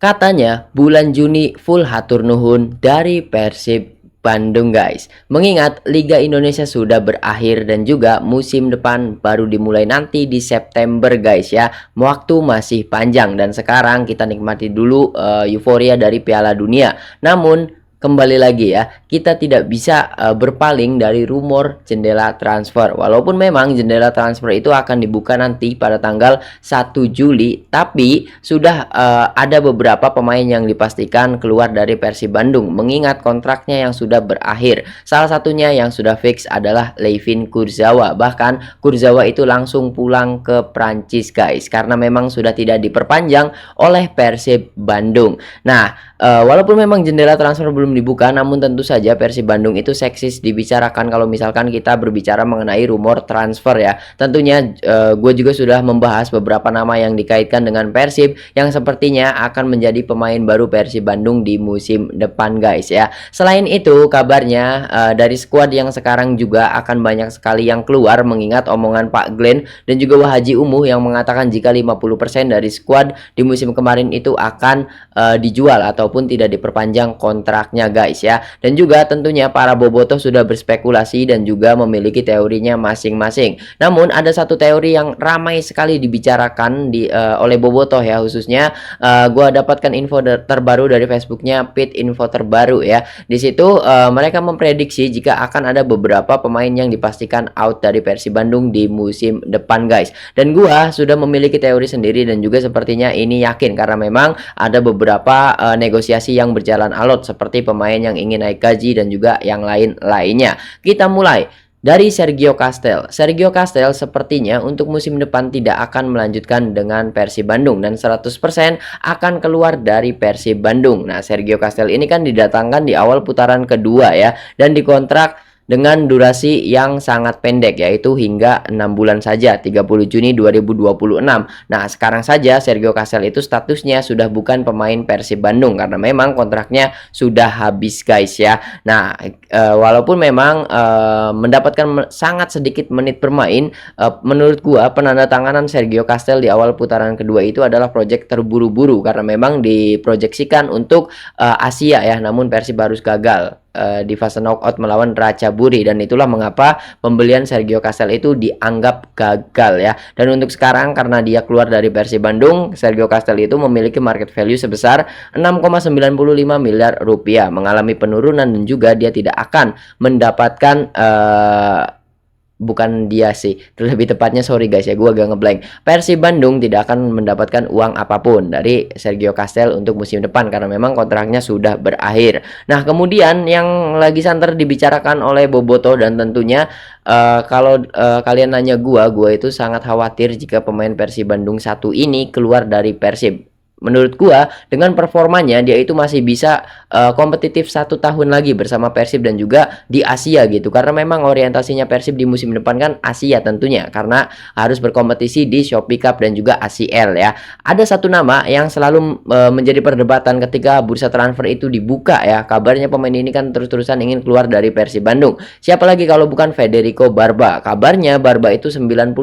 Katanya bulan Juni full hatur nuhun dari Persib Bandung guys. Mengingat Liga Indonesia sudah berakhir dan juga musim depan baru dimulai nanti di September guys ya. Waktu masih panjang dan sekarang kita nikmati dulu euforia dari Piala Dunia. Namun kembali lagi ya, kita tidak bisa berpaling dari rumor jendela transfer. Walaupun memang jendela transfer itu akan dibuka nanti pada tanggal 1 Juli, tapi sudah ada beberapa pemain yang dipastikan keluar dari Persib Bandung mengingat kontraknya yang sudah berakhir. Salah satunya yang sudah fix adalah Layvin Kurzawa. Bahkan Kurzawa itu langsung pulang ke Prancis guys karena memang sudah tidak diperpanjang oleh Persib Bandung. Nah, walaupun memang jendela transfer belum dibuka, namun tentu saja Persib Bandung itu seksis dibicarakan kalau misalkan kita berbicara mengenai rumor transfer ya. Tentunya gue juga sudah membahas beberapa nama yang dikaitkan dengan Persib yang sepertinya akan menjadi pemain baru Persib Bandung di musim depan guys ya. Selain itu kabarnya dari skuad yang sekarang juga akan banyak sekali yang keluar mengingat omongan Pak Glenn dan juga Wahaji Umuh yang mengatakan jika 50% dari skuad di musim kemarin itu akan dijual ataupun tidak diperpanjang kontraknya guys ya. Dan juga tentunya para bobotoh sudah berspekulasi dan juga memiliki teorinya masing-masing. Namun ada satu teori yang ramai sekali dibicarakan oleh bobotoh ya, khususnya gua dapatkan info terbaru dari Facebooknya Pit Info Terbaru ya. Di situ mereka memprediksi jika akan ada beberapa pemain yang dipastikan out dari Persib Bandung di musim depan guys. Dan gua sudah memiliki teori sendiri dan juga sepertinya ini yakin karena memang ada beberapa negosiasi yang berjalan alot seperti pemain yang ingin naik gaji dan juga yang lainnya. Kita mulai dari Sergio Castel. Sergio Castel sepertinya untuk musim depan tidak akan melanjutkan dengan Persib Bandung dan 100% akan keluar dari Persib Bandung. Nah, Sergio Castel ini kan didatangkan di awal putaran kedua ya dan dikontrak dengan durasi yang sangat pendek yaitu hingga 6 bulan saja 30 Juni 2026. Nah, sekarang saja Sergio Castel itu statusnya sudah bukan pemain Persib Bandung karena memang kontraknya sudah habis guys ya. Nah, walaupun memang mendapatkan sangat sedikit menit bermain, menurut gua penandatanganan Sergio Castel di awal putaran kedua itu adalah proyek terburu-buru karena memang diproyeksikan untuk Asia ya, namun Persib harus gagal di fase knockout melawan Ratchaburi dan itulah mengapa pembelian Sergio Castel itu dianggap gagal ya. Dan untuk sekarang karena dia keluar dari Persib Bandung, Sergio Castel itu memiliki market value sebesar 6,95 miliar rupiah, mengalami penurunan dan juga dia tidak akan mendapatkan bukan dia sih, lebih tepatnya sorry guys ya, gue agak ngeblank. Persib Bandung tidak akan mendapatkan uang apapun dari Sergio Castel untuk musim depan karena memang kontraknya sudah berakhir. Nah, kemudian yang lagi santer dibicarakan oleh Boboto dan tentunya kalau kalian nanya gue itu sangat khawatir jika pemain Persib Bandung satu ini keluar dari Persib. Menurut gua dengan performanya dia itu masih bisa kompetitif 1 tahun lagi bersama Persib dan juga di Asia gitu karena memang orientasinya Persib di musim depan kan Asia tentunya karena harus berkompetisi di Shopee Cup dan juga ACL ya. Ada satu nama yang selalu menjadi perdebatan ketika bursa transfer itu dibuka ya. Kabarnya pemain ini kan terus-terusan ingin keluar dari Persib Bandung. Siapa lagi kalau bukan Federico Barba. Kabarnya Barba itu 99%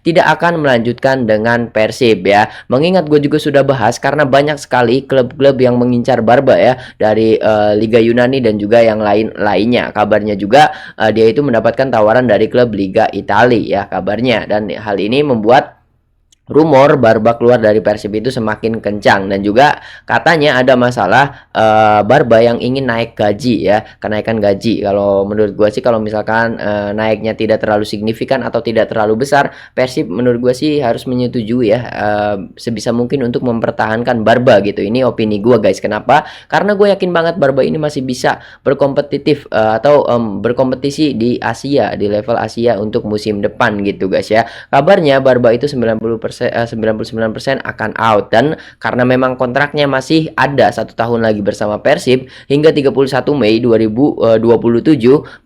tidak akan melanjutkan dengan Persib ya. Mengingat gue juga sudah bahas karena banyak sekali klub-klub yang mengincar Barba ya dari Liga Yunani dan juga yang lainnya. Kabarnya juga dia itu mendapatkan tawaran dari klub Liga Italia ya kabarnya, dan hal ini membuat rumor Barba keluar dari Persib itu semakin kencang dan juga katanya ada masalah Barba yang ingin naik gaji ya, kenaikan gaji. Kalau menurut gua sih kalau misalkan naiknya tidak terlalu signifikan atau tidak terlalu besar, Persib menurut gua sih harus menyetujui ya sebisa mungkin untuk mempertahankan Barba gitu. Ini opini gua guys. Kenapa? Karena gue yakin banget Barba ini masih bisa berkompetitif atau berkompetisi di Asia, di level Asia untuk musim depan gitu guys ya. Kabarnya Barba itu 99% akan out dan karena memang kontraknya masih ada 1 tahun lagi bersama Persib hingga 31 Mei 2027,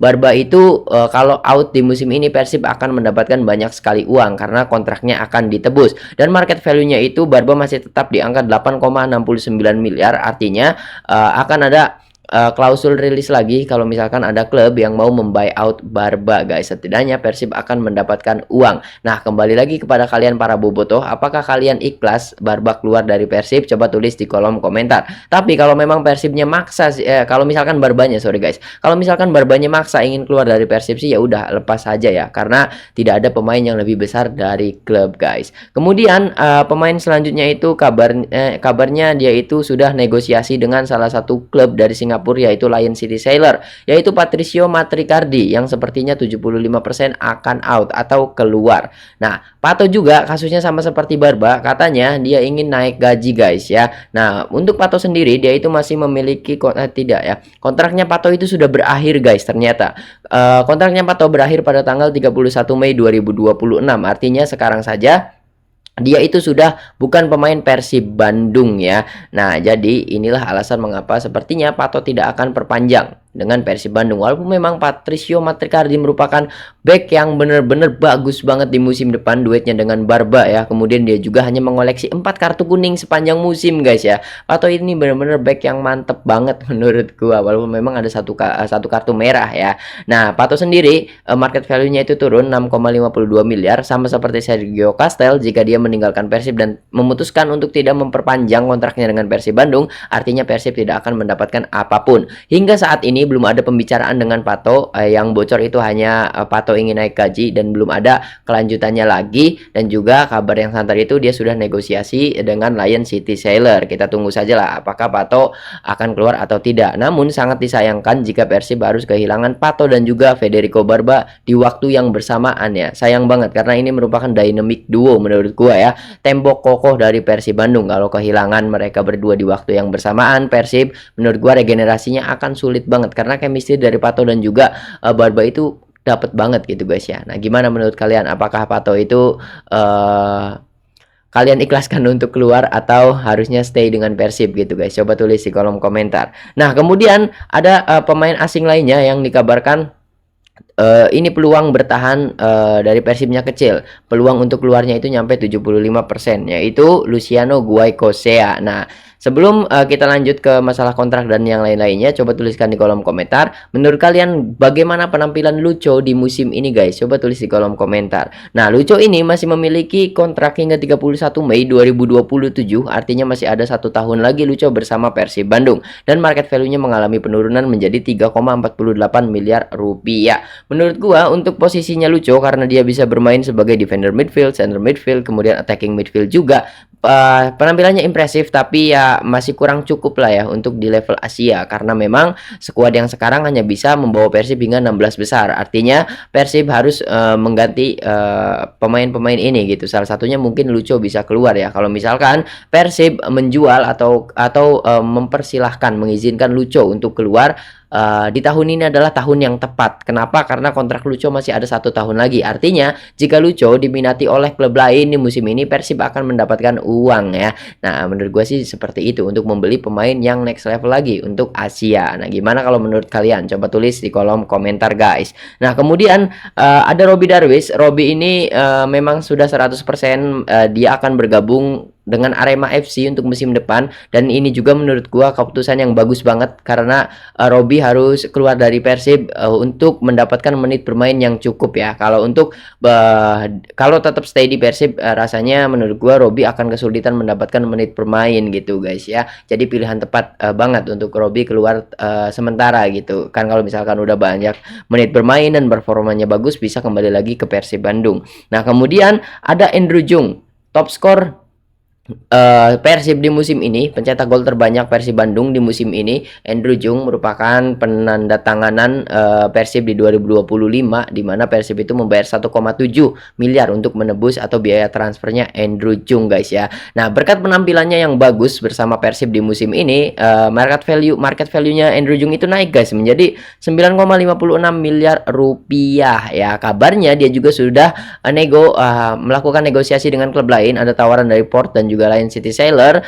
Barba itu kalau out di musim ini Persib akan mendapatkan banyak sekali uang karena kontraknya akan ditebus dan market value-nya itu Barba masih tetap di angka 8,69 miliar, artinya akan ada klausul rilis lagi kalau misalkan ada klub yang mau membuyout Barba guys. Setidaknya Persib akan mendapatkan uang. Nah, kembali lagi kepada kalian para bobotoh, apakah kalian ikhlas Barba keluar dari Persib? Coba tulis di kolom komentar. Tapi kalau memang Persibnya maksa kalau misalkan Barbanya, sorry guys. Kalau misalkan Barbanya maksa ingin keluar dari Persib sih ya udah lepas saja ya, karena tidak ada pemain yang lebih besar dari klub guys. Kemudian pemain selanjutnya itu kabarnya dia itu sudah negosiasi dengan salah satu klub dari Singapura, yaitu Lion City Sailor, yaitu Patricio Matricardi, yang sepertinya 75% akan out atau keluar. Nah, Pato juga kasusnya sama seperti Barba, katanya dia ingin naik gaji guys ya. Nah, untuk Pato sendiri dia itu masih memiliki tidak ya. Kontraknya Pato itu sudah berakhir guys ternyata. Kontraknya Pato berakhir pada tanggal 31 Mei 2026. Artinya sekarang saja dia itu sudah bukan pemain Persib Bandung ya. Nah, jadi inilah alasan mengapa sepertinya Pato tidak akan perpanjang dengan Persib Bandung. Walaupun memang Patricio Matricardi merupakan back yang benar-benar bagus banget di musim depan, duetnya dengan Barba ya. Kemudian dia juga hanya mengoleksi 4 kartu kuning sepanjang musim guys ya. Pato ini benar-benar back yang mantep banget menurut gua, walaupun memang ada satu kartu merah ya. Nah, Pato sendiri market value-nya itu turun 6,52 miliar, sama seperti Sergio Castel. Jika dia meninggalkan Persib dan memutuskan untuk tidak memperpanjang kontraknya dengan Persib Bandung, artinya Persib tidak akan mendapatkan apapun. Hingga saat ini belum ada pembicaraan dengan Pato, yang bocor itu hanya Pato ingin naik gaji dan belum ada kelanjutannya lagi. Dan juga kabar yang santer itu dia sudah negosiasi dengan Lion City Sailor. Kita tunggu saja lah apakah Pato akan keluar atau tidak. Namun sangat disayangkan jika Persib harus kehilangan Pato dan juga Federico Barba di waktu yang bersamaan ya. Sayang banget karena ini merupakan dynamic duo menurut gua ya, tembok kokoh dari Persib Bandung. Kalau kehilangan mereka berdua di waktu yang bersamaan, Persib menurut gua regenerasinya akan sulit banget, karena chemistry dari Pato dan juga Barba itu dapat banget gitu guys ya. Nah, gimana menurut kalian? Apakah Pato itu kalian ikhlaskan untuk keluar atau harusnya stay dengan Persib gitu guys? Coba tulis di kolom komentar. Nah, kemudian ada pemain asing lainnya yang dikabarkan ini peluang bertahan dari Persibnya kecil. Peluang untuk keluarnya itu nyampe 75%, yaitu Luciano Guaicosea. Nah, sebelum kita lanjut ke masalah kontrak dan yang lain-lainnya, coba tuliskan di kolom komentar. Menurut kalian bagaimana penampilan Lucho di musim ini guys? Coba tulis di kolom komentar. Nah, Lucho ini masih memiliki kontrak hingga 31 Mei 2027. Artinya masih ada 1 tahun lagi Lucho bersama Persib Bandung. Dan market value-nya mengalami penurunan menjadi 3,48 miliar rupiah. Menurut gua untuk posisinya Lucho, karena dia bisa bermain sebagai defender midfield, center midfield, kemudian attacking midfield juga, penampilannya impresif, tapi ya masih kurang cukup lah ya untuk di level Asia, karena memang skuad yang sekarang hanya bisa membawa Persib hingga 16 besar. Artinya Persib harus mengganti pemain-pemain ini gitu. Salah satunya mungkin Lucho bisa keluar ya. Kalau misalkan Persib menjual atau mempersilahkan, mengizinkan Lucho untuk keluar di tahun ini adalah tahun yang tepat. Kenapa? Karena kontrak Lucho masih ada 1 tahun lagi. Artinya jika Lucho diminati oleh klub lain di musim ini, Persib akan mendapatkan uang ya. Nah, menurut gue sih seperti itu untuk membeli pemain yang next level lagi untuk Asia. Nah, gimana kalau menurut kalian? Coba tulis di kolom komentar guys. Nah, kemudian ada Robby Darwish. Robby ini memang sudah 100% dia akan bergabung dengan Arema FC untuk musim depan, dan ini juga menurut gua keputusan yang bagus banget karena Robby harus keluar dari Persib untuk mendapatkan menit bermain yang cukup ya. Kalau untuk kalau tetap stay di Persib, rasanya menurut gua Robby akan kesulitan mendapatkan menit bermain gitu guys ya. Jadi pilihan tepat banget untuk Robby keluar sementara gitu kan. Kalau misalkan udah banyak menit bermain dan performanya bagus, bisa kembali lagi ke Persib Bandung. Nah, kemudian ada Andrew Jung, top skor Persib di musim ini, pencetak gol terbanyak Persib Bandung di musim ini. Andrew Jung merupakan penandatanganan Persib di 2025, di mana Persib itu membayar 1,7 miliar untuk menebus atau biaya transfernya Andrew Jung guys ya. Nah, berkat penampilannya yang bagus bersama Persib di musim ini, market value-nya Andrew Jung itu naik guys menjadi 9,56 miliar rupiah ya. Kabarnya dia juga sudah melakukan negosiasi dengan klub lain, ada tawaran dari Port dan juga juga Lion City Sailor,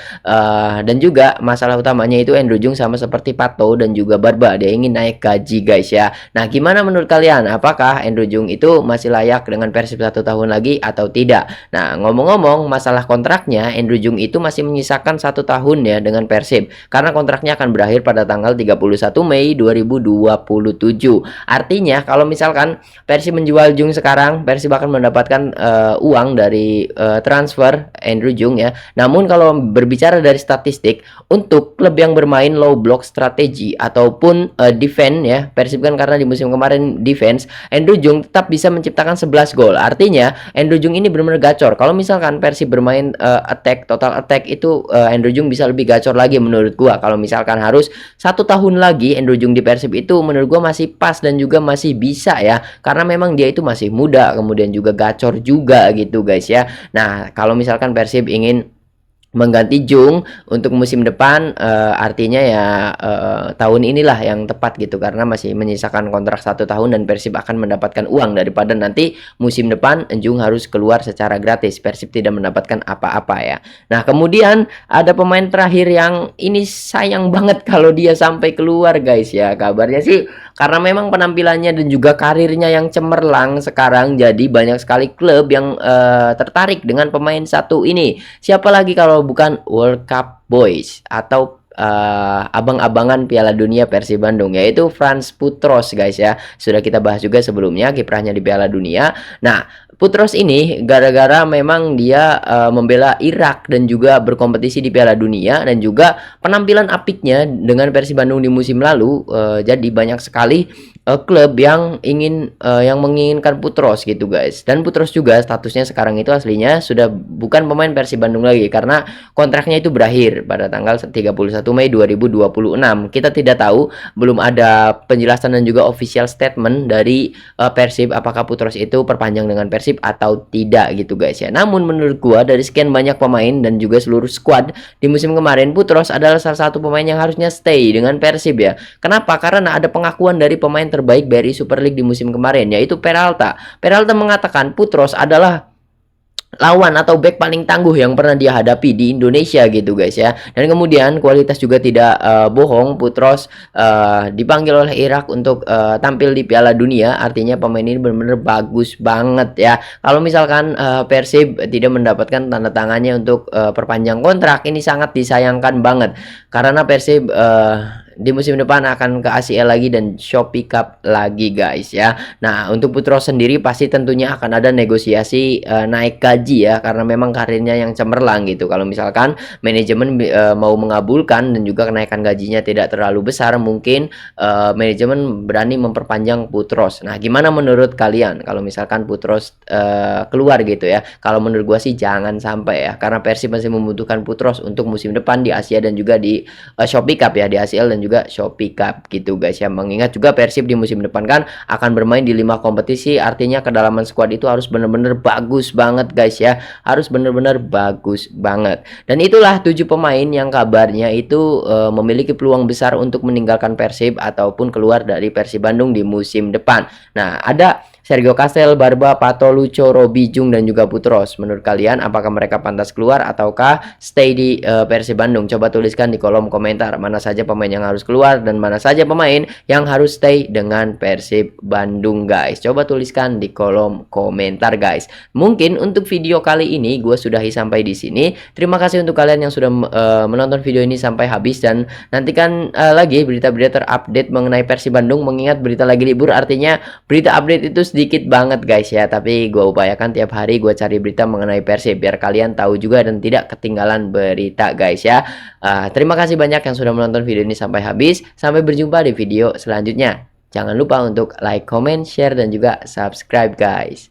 dan juga masalah utamanya itu Andrew Jung sama seperti Pato dan juga Barba, dia ingin naik gaji guys ya. Nah, gimana menurut kalian? Apakah Andrew Jung itu masih layak dengan Persib 1 tahun lagi atau tidak? Nah, ngomong-ngomong masalah kontraknya, Andrew Jung itu masih menyisakan 1 tahun ya dengan Persib, karena kontraknya akan berakhir pada tanggal 31 Mei 2027. Artinya kalau misalkan Persib menjual Jung sekarang, Persib akan mendapatkan uang dari transfer Andrew Jung ya. Namun kalau berbicara dari statistik, untuk klub yang bermain low block strategi ataupun defense ya, Persib kan karena di musim kemarin defense, Andrew Jung tetap bisa menciptakan 11 gol. Artinya Andrew Jung ini benar-benar gacor. Kalau misalkan Persib bermain attack, total attack itu Andrew Jung bisa lebih gacor lagi menurut gua. Kalau misalkan harus 1 tahun lagi Andrew Jung di Persib itu menurut gua masih pas dan juga masih bisa ya, karena memang dia itu masih muda, kemudian juga gacor juga gitu guys ya. Nah, kalau misalkan Persib ingin mengganti Jung untuk musim depan, artinya ya tahun inilah yang tepat gitu, karena masih menyisakan kontrak 1 tahun dan Persib akan mendapatkan uang daripada nanti musim depan Jung harus keluar secara gratis, Persib tidak mendapatkan apa-apa ya. Nah, kemudian ada pemain terakhir yang ini sayang banget kalau dia sampai keluar guys ya, kabarnya sih karena memang penampilannya dan juga karirnya yang cemerlang sekarang, jadi banyak sekali klub yang tertarik dengan pemain satu ini. Siapa lagi kalau bukan World Cup Boys atau abang-abangan Piala Dunia Persib Bandung, yaitu Franz Putros guys ya. Sudah kita bahas juga sebelumnya kiprahnya di Piala Dunia. Nah, Putros ini gara-gara memang dia membela Irak dan juga berkompetisi di Piala Dunia, dan juga penampilan apiknya dengan Persib Bandung di musim lalu, jadi banyak sekali klub yang menginginkan Putros gitu guys. Dan Putros juga statusnya sekarang itu aslinya sudah bukan pemain Persib Bandung lagi, karena kontraknya itu berakhir pada tanggal 31 Mei 2026. Kita tidak tahu, belum ada penjelasan dan juga official statement dari Persib apakah Putros itu perpanjang dengan Persib atau tidak gitu guys ya. Namun menurut gua dari sekian banyak pemain dan juga seluruh squad di musim kemarin, Putros adalah salah satu pemain yang harusnya stay dengan Persib ya. Kenapa? Karena ada pengakuan dari pemain terbaik BRI Super League di musim kemarin, yaitu Peralta. Peralta mengatakan Putros adalah lawan atau back paling tangguh yang pernah dia hadapi di Indonesia gitu guys ya. Dan kemudian kualitas juga tidak bohong, Putros dipanggil oleh Irak untuk tampil di Piala Dunia, artinya pemain ini benar-benar bagus banget ya. Kalau misalkan Persib tidak mendapatkan tanda tangannya untuk perpanjang kontrak, ini sangat disayangkan banget, karena Persib di musim depan akan ke ACL lagi dan Shopee Cup lagi guys ya. Nah, untuk Putros sendiri pasti tentunya akan ada negosiasi naik gaji ya, karena memang karirnya yang cemerlang gitu. Kalau misalkan manajemen mau mengabulkan dan juga kenaikan gajinya tidak terlalu besar, mungkin manajemen berani memperpanjang Putros. Nah, gimana menurut kalian kalau misalkan Putros keluar gitu ya? Kalau menurut gua sih jangan sampai ya, karena Persib masih membutuhkan Putros untuk musim depan di Asia dan juga di Shopee Cup ya, di ACL dan juga Shopee Cup gitu guys ya. Mengingat juga Persib di musim depan kan akan bermain di 5 kompetisi, artinya kedalaman squad itu harus benar-benar bagus banget guys ya, harus benar-benar bagus banget. Dan itulah 7 pemain yang kabarnya itu memiliki peluang besar untuk meninggalkan Persib ataupun keluar dari Persib Bandung di musim depan. Nah, ada Sergio Castel, Barba, Pato, Lucho, Robi, Jung, dan juga Putros. Menurut kalian apakah mereka pantas keluar ataukah stay di Persib Bandung? Coba tuliskan di kolom komentar mana saja pemain yang harus keluar dan mana saja pemain yang harus stay dengan Persib Bandung guys. Coba tuliskan di kolom komentar guys. Mungkin untuk video kali ini gue sudahi sampai di sini. Terima kasih untuk kalian yang sudah menonton video ini sampai habis, dan nantikan lagi berita-berita terupdate mengenai Persib Bandung. Mengingat berita lagi libur, artinya berita update itu sedikit banget guys ya, tapi gue upayakan tiap hari gue cari berita mengenai Persib biar kalian tahu juga dan tidak ketinggalan berita guys ya. Terima kasih banyak yang sudah menonton video ini sampai habis. Sampai berjumpa di video selanjutnya. Jangan lupa untuk like, comment, share, dan juga subscribe guys.